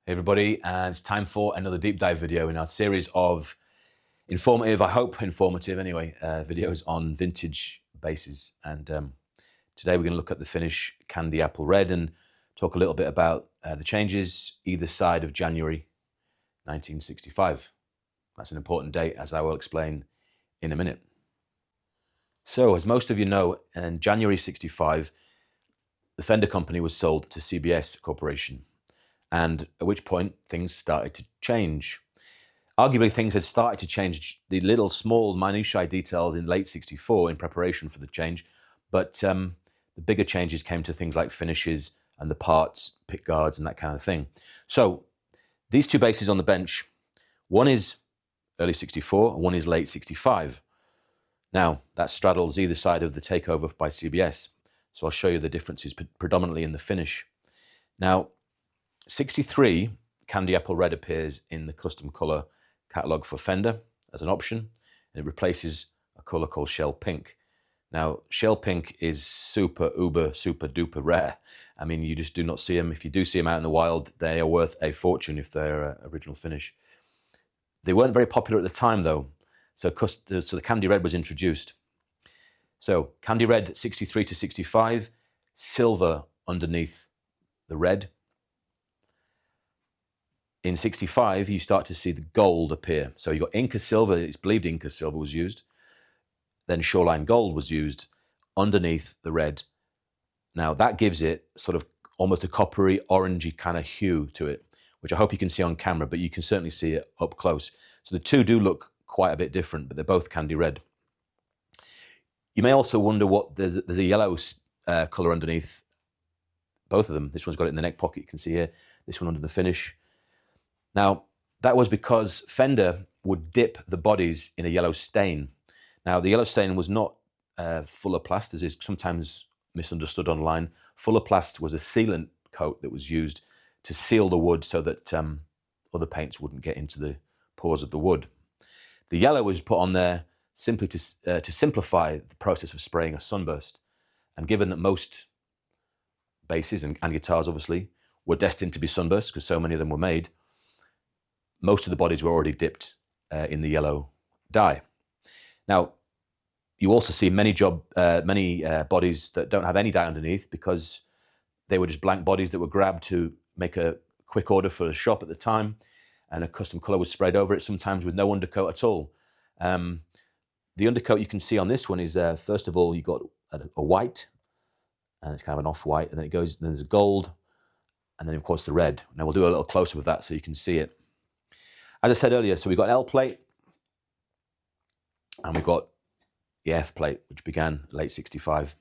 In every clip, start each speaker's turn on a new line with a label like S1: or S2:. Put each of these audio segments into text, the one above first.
S1: Hey everybody, and it's time for another deep dive video in our series of informative, I hope informative anyway, videos on vintage basses. And today we're going to look at the Finnish Candy Apple Red and talk a little bit about the changes either side of January 1965. That's an important date, as I will explain in a minute. So, as most of you know, in January 65, the Fender company was sold to CBS Corporation, and at which point things started to change. Arguably, things had started to change, the little small minutiae detailed in late 64 in preparation for the change, but the bigger changes came to things like finishes and the parts, pickguards and that kind of thing. So these two basses on the bench, one is early 64 and one is late 65. Now, that straddles either side of the takeover by CBS, so I'll show you the differences predominantly in the finish. Now, 63 Candy Apple Red appears in the custom color catalog for Fender as an option, and it replaces a color called Shell Pink. Now, Shell Pink is super duper rare. I mean, you just do not see them. If you do see them out in the wild, they are worth a fortune if they're original finish. They weren't very popular at the time though, so the Candy Red was introduced. So Candy Red 63 to 65, silver underneath the red. In 65, you start to see the gold appear. So you got Inca silver, it's believed Inca silver was used. Then Shoreline gold was used underneath the red. Now that gives it sort of almost a coppery, orangey kind of hue to it, which I hope you can see on camera, but you can certainly see it up close. So the two do look quite a bit different, but they're both candy red. You may also wonder what, there's a yellow color underneath both of them. This one's got it in the neck pocket, you can see here. This one under the finish. Now, that was because Fender would dip the bodies in a yellow stain. Now, the yellow stain was not Fullerplast, as is sometimes misunderstood online. Fullerplast was a sealant coat that was used to seal the wood so that other paints wouldn't get into the pores of the wood. The yellow was put on there simply to simplify the process of spraying a sunburst. And given that most basses and guitars, obviously, were destined to be sunbursts because so many of them were made, most of the bodies were already dipped in the yellow dye. Now, you also see many bodies that don't have any dye underneath because they were just blank bodies that were grabbed to make a quick order for a shop at the time, and a custom color was sprayed over it, sometimes with no undercoat at all. The undercoat you can see on this one is, first of all, you got a white, and it's kind of an off-white, and then it goes, and then there's a gold, and then of course the red. Now we'll do a little close-up of that so you can see it. As I said earlier, so we've got an L plate and we've got the F plate, which began late 65.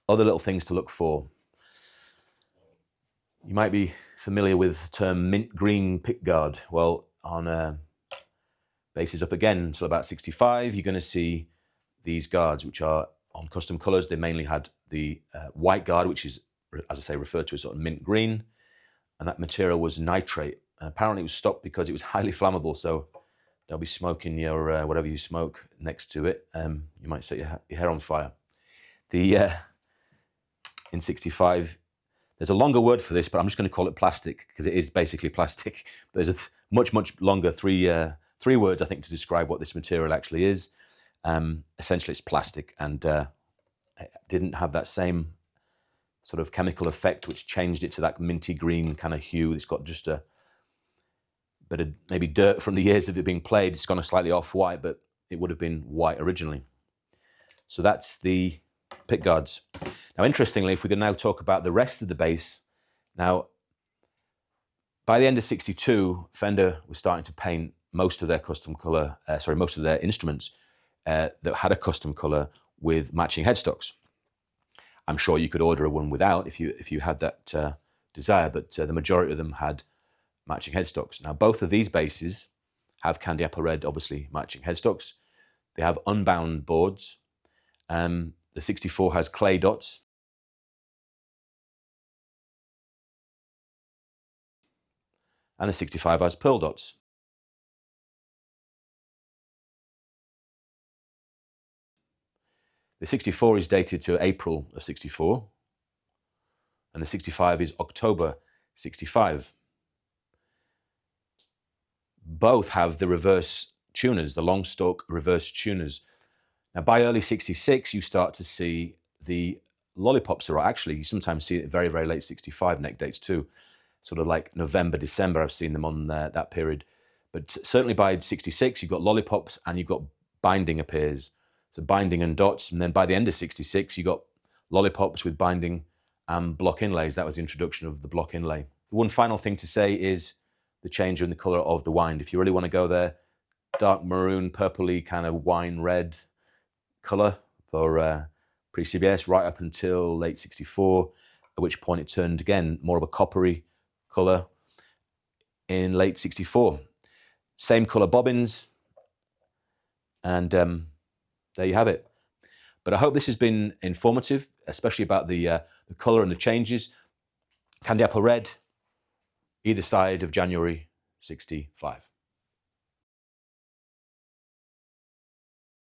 S1: Other little things to look for. You might be familiar with the term mint green pickguard. Well, on basses up again until about 65, you're going to see these guards, which are on custom colors. They mainly had the white guard, which is, as I say, referred to as sort of mint green. And that material was nitrate. And apparently it was stopped because it was highly flammable, so they'll be smoking your whatever you smoke next to it. You might set your hair on fire. In 65, there's a longer word for this, but I'm just going to call it plastic because it is basically plastic. There's a much longer three words, I think, to describe what this material actually is. Essentially, it's plastic, and it didn't have that same sort of chemical effect which changed it to that minty green kind of hue. It's got just a bit of maybe dirt from the years of it being played. It's gone slightly off-white, but it would have been white originally. So that's the pickguards. Now, interestingly, if we can now talk about the rest of the bass. Now, by the end of 62, Fender was starting to paint most of their custom color, most of their instruments that had a custom color with matching headstocks. I'm sure you could order one without if you had that desire, but the majority of them had matching headstocks. Now, both of these basses have Candy Apple Red, obviously matching headstocks. They have unbound boards. The 64 has clay dots. And the 65 has pearl dots. The 64 is dated to April of 64. And the 65 is October 65. Both have the reverse tuners, the long stalk reverse tuners. Now, by early 66, you start to see the lollipops are actually, you sometimes see it very, very late 65 neck dates too. Sort of like November, December, I've seen them on that period. But certainly by 66, you've got lollipops and you've got binding appears. So binding and dots. And then by the end of 66, you got lollipops with binding and block inlays. That was the introduction of the block inlay. One final thing to say is the change in the color of the wind. If you really want to go there, dark maroon, purpley, kind of wine red color for pre-CBS right up until late 64, at which point it turned again more of a coppery color in late 64. Same color bobbins, and there you have it. But I hope this has been informative, especially about the color and the changes. Candy apple red, either side of January 65.